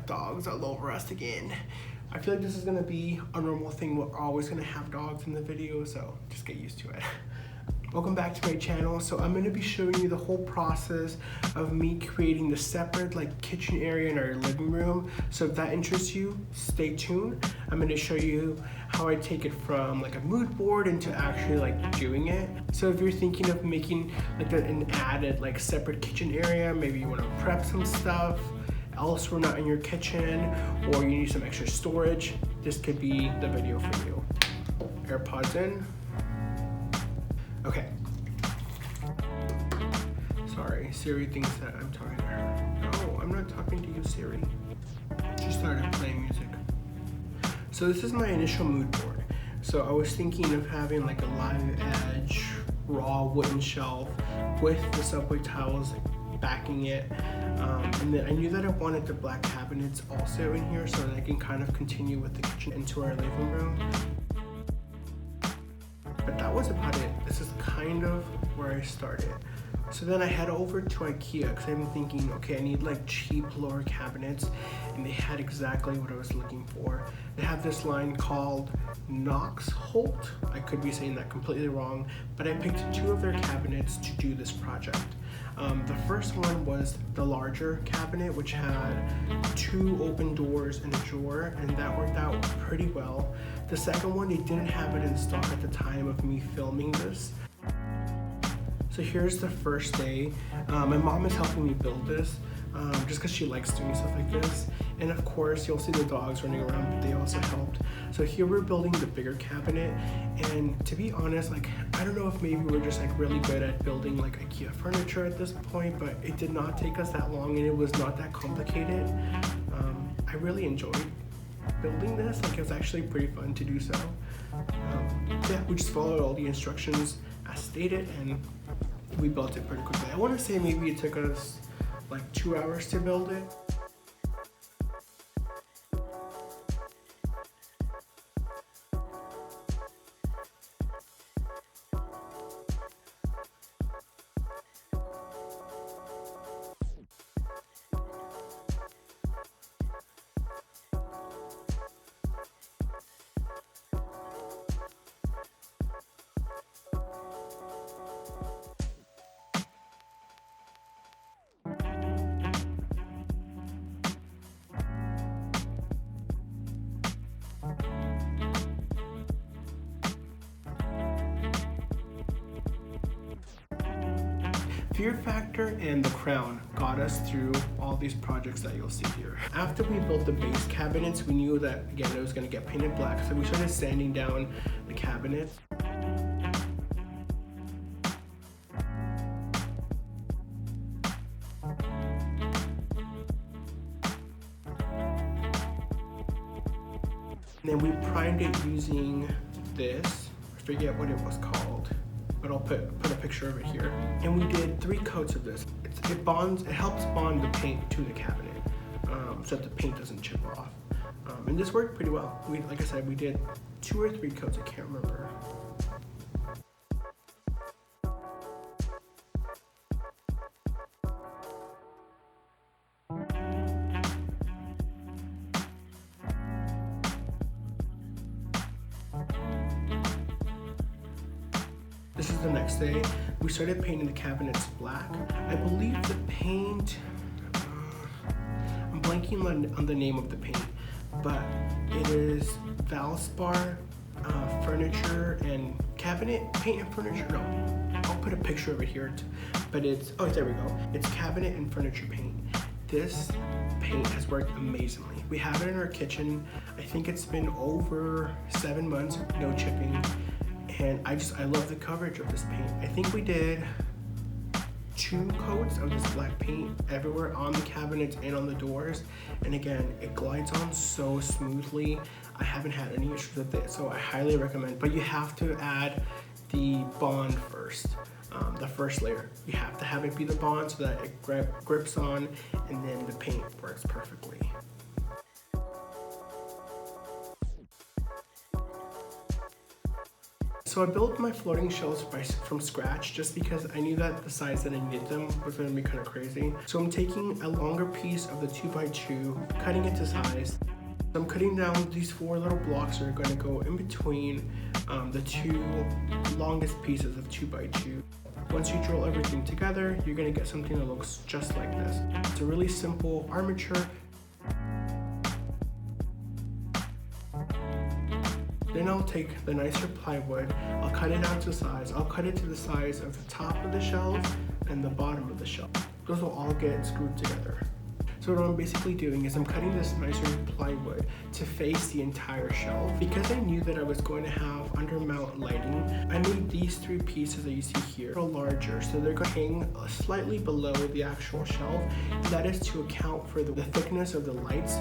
dogs all over us again. I feel like this is gonna be a normal thing. We're always gonna have dogs in the video, so just get used to it. Welcome back to my channel. So I'm gonna be showing you the whole process of me creating the separate kitchen area in our living room. So if that interests you, stay tuned. I'm gonna show you how I take it from a mood board into actually doing it. So if you're thinking of making an added separate kitchen area, maybe you wanna prep some stuff elsewhere not in your kitchen, or you need some extra storage, this could be the video for you. AirPods in. Okay. Sorry, Siri thinks that I'm talking to her. No, I'm not talking to you, Siri. She started playing music. So this is my initial mood board. So I was thinking of having a live edge, raw wooden shelf with the subway tiles backing it. And then I knew that I wanted the black cabinets also in here so that I can kind of continue with the kitchen into our living room. But that was about it. This is kind of where I started. So then I head over to IKEA because I've been thinking, okay, I need cheap lower cabinets, and they had exactly what I was looking for. They have this line called KNOXHULT. I could be saying that completely wrong, but I picked 2 of their cabinets to do this project. The first one was the larger cabinet, which had 2 open doors and a drawer, and that worked out pretty well. The second one, they didn't have it in stock at the time of me filming this. So here's the first day. My mom is helping me build this just because she likes doing stuff like this. And of course, you'll see the dogs running around, but they also helped. So here we're building the bigger cabinet. And to be honest, I don't know if maybe we're just really good at building IKEA furniture at this point, but it did not take us that long and it was not that complicated. I really enjoyed building this. It was actually pretty fun to do so. Yeah, we just followed all the instructions as stated and we built it pretty quickly. I want to say maybe it took us 2 hours to build it. Fear factor and the crown got us through all these projects that you'll see here. After we built the base cabinets, we knew that, again, it was going to get painted black, so we started sanding down the cabinets. And then we primed it using this, I forget what it was called, but I'll put a picture of it here. And we did 3 coats of this. It helps bond the paint to the cabinet so that the paint doesn't chip off. And this worked pretty well. Like I said, we did 2 or 3 coats, I can't remember. This is the next day. We started painting the cabinets black. I believe the paint, I'm blanking on the name of the paint, but it is VALSPAR furniture and cabinet paint and furniture. No, I'll put a picture of it here, but it's, oh, there we go. It's cabinet and furniture paint. This paint has worked amazingly. We have it in our kitchen. I think it's been over 7 months, no chipping. And I love the coverage of this paint. I think we did 2 coats of this black paint everywhere on the cabinets and on the doors. And again, it glides on so smoothly. I haven't had any issues with it, so I highly recommend. But you have to add the bond first, the first layer. You have to have it be the bond so that it grips on, and then the paint works perfectly. So I built my floating shelves from scratch just because I knew that the size that I needed them was going to be kind of crazy. So I'm taking a longer piece of the 2x2, cutting it to size. So I'm cutting down these 4 little blocks that are going to go in between the 2 longest pieces of 2x2. Once you drill everything together, you're going to get something that looks just like this. It's a really simple armature. Then I'll take the nicer plywood, I'll cut it down to size. I'll cut it to the size of the top of the shelf and the bottom of the shelf. Those will all get screwed together. So what I'm basically doing is I'm cutting this nicer plywood to face the entire shelf. Because I knew that I was going to have undermount lighting, I made these 3 pieces that you see here a little larger. So they're going to hang slightly below the actual shelf. And that is to account for the thickness of the lights.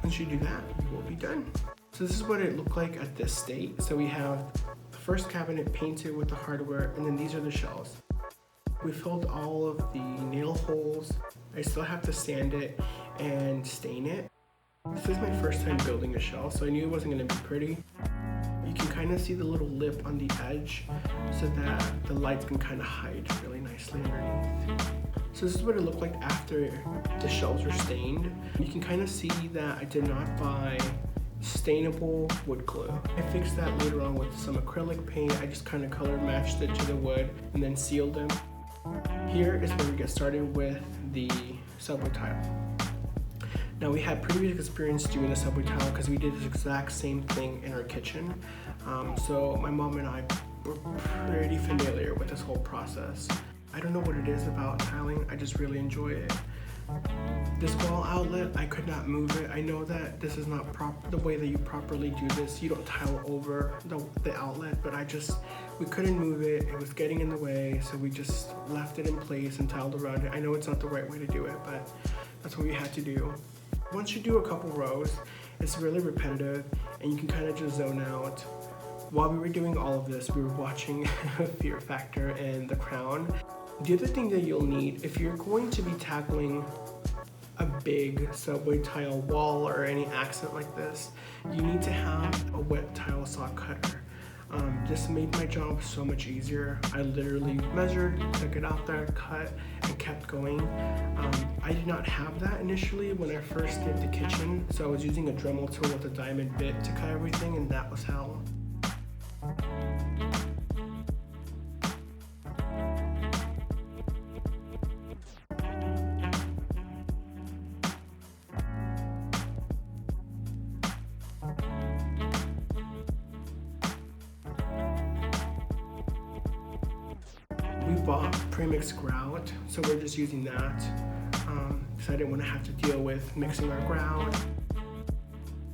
Once you do that, you will be done. So this is what it looked like at this state. So we have the first cabinet painted with the hardware, and then these are the shelves. We filled all of the nail holes. I still have to sand it and stain it. This is my first time building a shelf, so I knew it wasn't going to be pretty. You can kind of see the little lip on the edge so that the lights can kind of hide really nicely underneath. So this is what it looked like after the shelves were stained. You can kind of see that I did not buy stainable wood glue. I fixed that later on with some acrylic paint. I just kind of color matched it to the wood and then sealed them. Here is where we get started with the subway tile. Now we had previous experience doing the subway tile because we did this exact same thing in our kitchen. So my mom and I were pretty familiar with this whole process. I don't know what it is about tiling, I just really enjoy it. This wall outlet, I could not move it. I know that this is not the way that you properly do this. You don't tile over the outlet, but we couldn't move it. It was getting in the way, so we just left it in place and tiled around it. I know it's not the right way to do it, but that's what we had to do. Once you do a couple rows, it's really repetitive, and you can kind of just zone out. While we were doing all of this, we were watching Fear Factor and The Crown. The other thing that you'll need, if you're going to be tackling a big subway tile wall or any accent like this, you need to have a wet tile saw cutter. This made my job so much easier. I literally measured, took it out there, cut, and kept going. I did not have that initially when I first did the kitchen, so I was using a Dremel tool with a diamond bit to cut everything, and that was hell. We bought premixed grout, so we're just using that because I didn't want to have to deal with mixing our grout.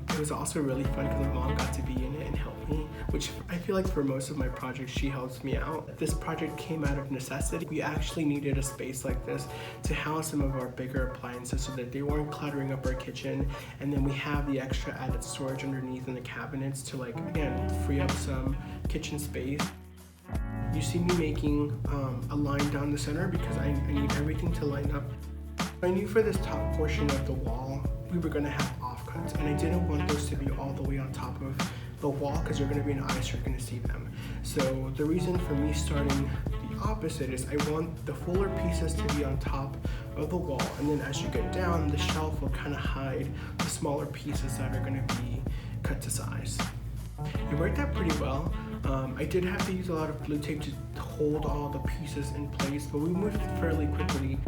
It was also really fun because my mom got to be in it and help me, which I feel like for most of my projects she helps me out. This project came out of necessity. We actually needed a space like this to house some of our bigger appliances so that they weren't cluttering up our kitchen, and then we have the extra added storage underneath in the cabinets to, like, again, free up some kitchen space. You see me making a line down the center because I need everything to line up. I knew for this top portion of the wall, we were gonna have offcuts, and I didn't want those to be all the way on top of the wall because they're gonna be an eye, so you're gonna see them. So the reason for me starting the opposite is I want the fuller pieces to be on top of the wall, and then as you get down, the shelf will kind of hide the smaller pieces that are gonna be cut to size. It worked out pretty well. I did have to use a lot of glue tape to hold all the pieces in place, but we moved fairly quickly.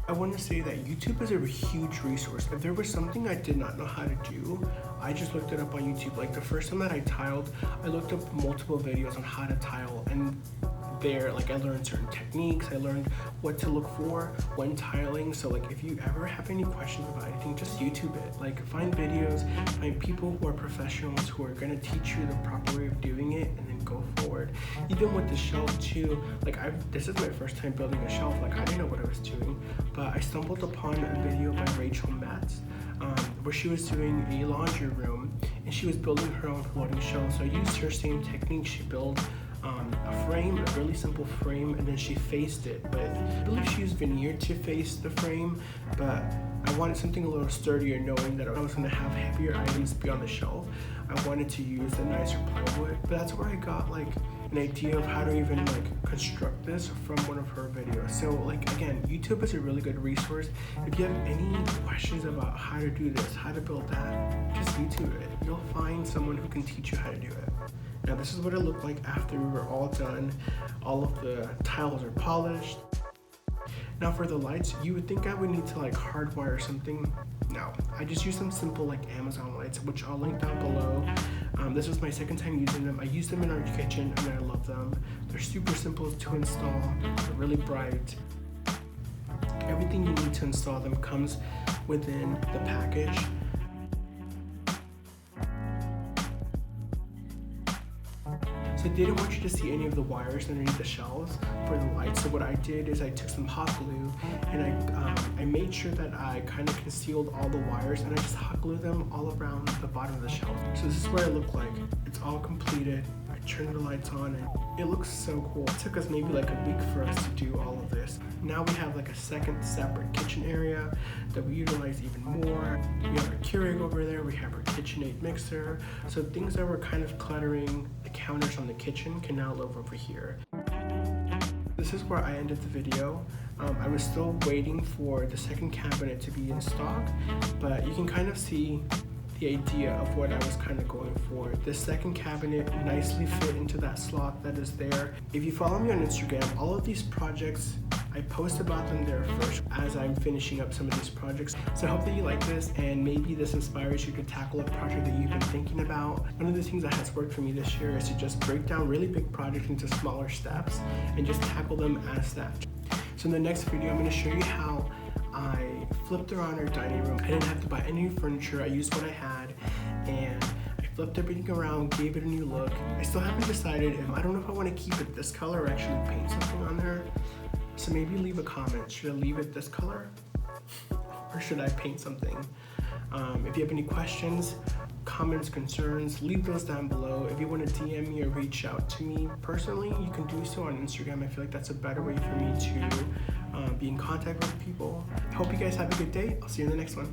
I want to say that YouTube is a huge resource. If there was something I did not know how to do, I just looked it up on YouTube. Like the first time that I tiled, I looked up multiple videos on how to tile, and there, like, I learned certain techniques. I learned what to look for when tiling. So like, if you ever have any questions about anything, just YouTube it. Like, find videos, find people who are professionals who are gonna teach you the proper way of doing it, and then go forward. Even with the shelf too, like this is my first time building a shelf. Like I didn't know what I was doing, but I stumbled upon a video by Rachel Metz where she was doing a laundry room and she was building her own floating shelf. So I used her same technique. She built a frame, a really simple frame, and then she faced it. But I believe she used veneer to face the frame, but I wanted something a little sturdier, knowing that I was going to have heavier items be on the shelf. I wanted to use a nicer plywood, but that's where I got like an idea of how to even like construct this from one of her videos. So like again, YouTube is a really good resource. If you have any questions about how to do this, how to build that, just YouTube it. You'll find someone who can teach you how to do it. Now this is what it looked like after we were all done. All of the tiles are polished. Now for the lights, you would think I would need to like hardwire something. No, I just used some simple like Amazon lights, which I'll link down below. This was my second time using them. I used them in our kitchen and I love them. They're super simple to install, they're really bright. Everything you need to install them comes within the package. So I didn't want you to see any of the wires underneath the shelves for the lights. So what I did is I took some hot glue and I made sure that I kind of concealed all the wires and I just hot glued them all around the bottom of the shelf. So this is what it looked like. It's all completed. I turned the lights on and it looks so cool. It took us maybe like a week for us to do all of this. Now we have like a second separate kitchen area that we utilize even more. We have our Keurig over there. We have our KitchenAid mixer. So things that were kind of cluttering the counters on the kitchen can now live over here. This is where I ended the video. I was still waiting for the second cabinet to be in stock, but you can kind of see the idea of what I was kind of going for. This second cabinet nicely fit into that slot that is there. If you follow me on Instagram, all of these projects, I post about them there first as I'm finishing up some of these projects. So I hope that you like this and maybe this inspires you to tackle a project that you've been thinking about. One of the things that has worked for me this year is to just break down really big projects into smaller steps and just tackle them as steps. So in the next video, I'm going to show you how I flipped around our dining room. I didn't have to buy any new furniture. I used what I had and I flipped everything around, gave it a new look. I still haven't decided if I don't know if I want to keep it this color or actually paint something on there. So maybe leave a comment. Should I leave it this color or should I paint something? If you have any questions, comments, concerns, leave those down below. If you want to DM me or reach out to me personally, you can do so on Instagram. I feel like that's a better way for me to be in contact with people. I hope you guys have a good day. I'll see you in the next one.